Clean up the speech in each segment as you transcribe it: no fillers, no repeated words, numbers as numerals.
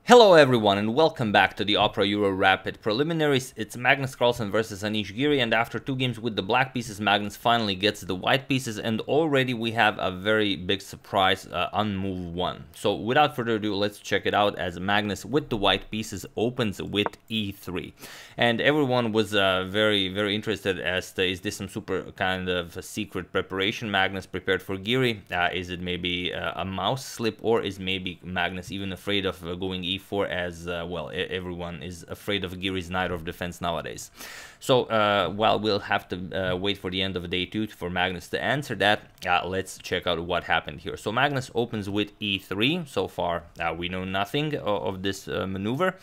Hello everyone and welcome back to the Opera Euro Rapid Preliminaries. It's Magnus Carlsen versus Anish Giri, and after two games with the black pieces, Magnus finally gets the white pieces, and already we have a very big surprise on move 1. So without further ado, let's check it out as Magnus with the white pieces opens with e3. And everyone was very interested as to, is this some super kind of a secret preparation Magnus prepared for Giri? Is it maybe a mouse slip, or is maybe Magnus even afraid of going e4 as well, everyone is afraid of Giri's Najdorf defense nowadays. So while we'll have to wait for the end of day 2 for Magnus to answer that, let's check out what happened here. So Magnus opens with e3. So far we know nothing of this maneuver.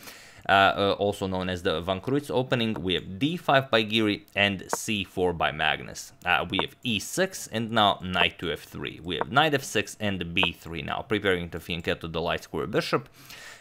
Also known as the Van Kreuz opening. We have d5 by Giri and c4 by Magnus. We have e6 and now knight to f3. We have knight f6 and b3 now, preparing to fianchetto the light square bishop.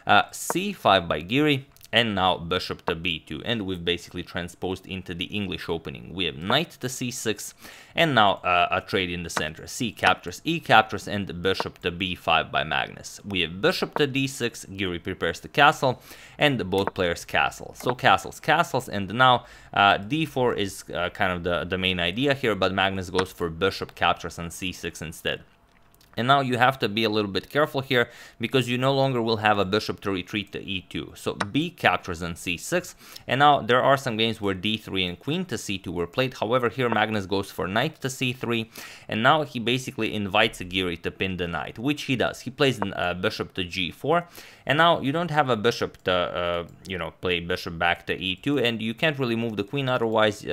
c5 by Giri, and now bishop to b2, and we've basically transposed into the English opening. We have knight to c6, and now a trade in the center. C captures, e captures, and bishop to b5 by Magnus. We have bishop to d6, Giri prepares the castle, and both players castle. So castles, and now d4 is kind of the main idea here, but Magnus goes for bishop captures on c6 instead. And now you have to be a little bit careful here, because you no longer will have a bishop to retreat to e2. So b captures on c6, and now there are some games where d3 and queen to c2 were played. However, here Magnus goes for knight to c3, and now he basically invites Giri to pin the knight, which he does. He plays bishop to g4, and now you don't have a bishop to, play bishop back to e2, and you can't really move the queen, otherwise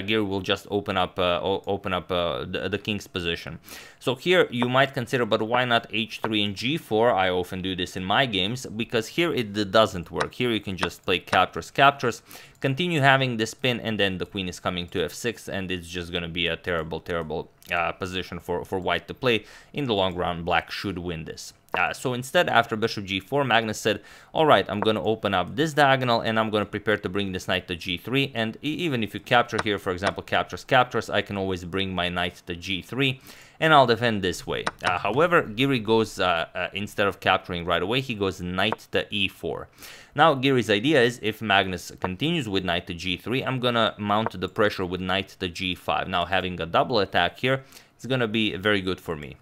Giri will just open up the king's position. So here you might consider, but why not h3 and g4? I often do this in my games, because here it doesn't work. Here you can just play captures, continue having this pin, and then the queen is coming to f6, and it's just going to be a terrible position for white to play. In the long run, black should win this. So instead, after bishop g4, Magnus said, alright, I'm going to open up this diagonal, and I'm going to prepare to bring this knight to g3, and even if you capture here, for example, captures, I can always bring my knight to g3, and I'll defend this way. However, Giri goes, instead of capturing right away, he goes knight to e4. Now, Giri's idea is, if Magnus continues with knight to g3, I'm going to mount the pressure with knight to g5. Now, having a double attack here, it's going to be very good for me.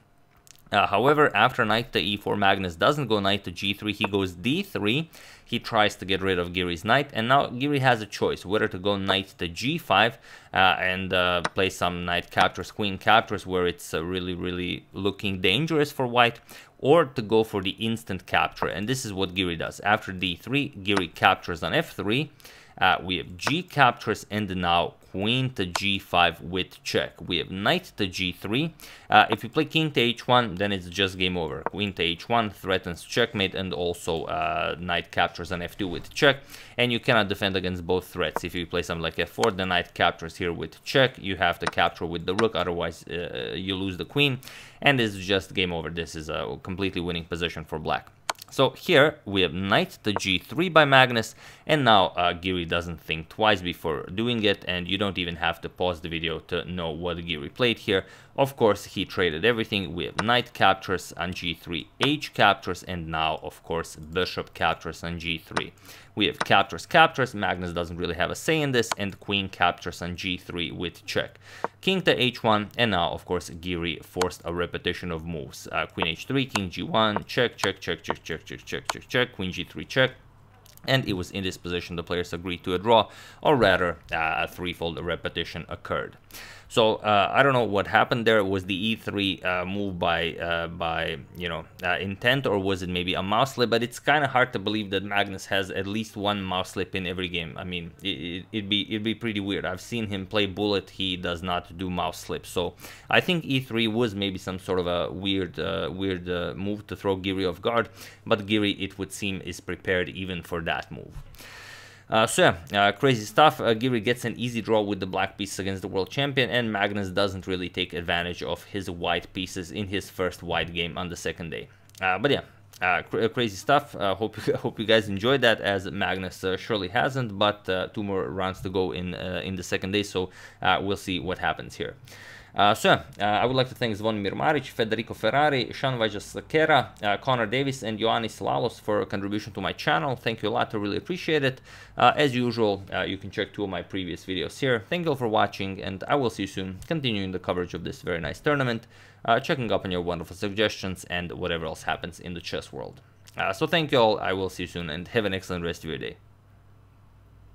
However, after knight to e4, Magnus doesn't go knight to g3, he goes d3. He tries to get rid of Giri's knight, and now Giri has a choice whether to go knight to g5 and play some knight captures, queen captures, where it's really looking dangerous for white, or to go for the instant capture. And this is what Giri does. After d3, Giri captures on f3. We have g captures, and now queen to g5 with check. We have knight to g3. If you play king to h1, then it's just game over. Queen to h1 threatens checkmate, and also knight captures on f2 with check. And you cannot defend against both threats. If you play something like f4, the knight captures here with check. You have to capture with the rook, otherwise you lose the queen, and it's just game over. This is a completely winning position for black. So here we have knight to g3 by Magnus, and now Giri doesn't think twice before doing it, and you don't even have to pause the video to know what Giri played here. Of course, he traded everything. We have knight captures on g3, h captures, and now, of course, bishop captures on g3. We have captures, Magnus doesn't really have a say in this, and queen captures on g3 with check. King to h1, and now, of course, Giri forced a repetition of moves. Queen h3, king g1, check, queen g3, check. And it was in this position the players agreed to a draw, or rather, a threefold repetition occurred. So I don't know what happened there. Was the e3 move by intent, or was it maybe a mouse slip? But it's kind of hard to believe that Magnus has at least one mouse slip in every game. I mean, it'd be pretty weird. I've seen him play bullet. He does not do mouse slips. So I think e3 was maybe some sort of a weird move to throw Giri off guard. But Giri, it would seem, is prepared even for that move. Crazy stuff. Giri gets an easy draw with the black pieces against the world champion, and Magnus doesn't really take advantage of his white pieces in his first white game on the second day. But yeah, crazy stuff. Hope you guys enjoyed that, as Magnus surely hasn't, but 2 more rounds to go in the second day, so we'll see what happens here. I would like to thank Zvonimir Maric, Federico Ferrari, Shanvaja Sakera, Connor Davis, and Ioannis Lalos for a contribution to my channel. Thank you a lot, I really appreciate it. As usual, you can check 2 of my previous videos here. Thank you all for watching, and I will see you soon, continuing the coverage of this very nice tournament, checking up on your wonderful suggestions, and whatever else happens in the chess world. So thank you all, I will see you soon, and have an excellent rest of your day.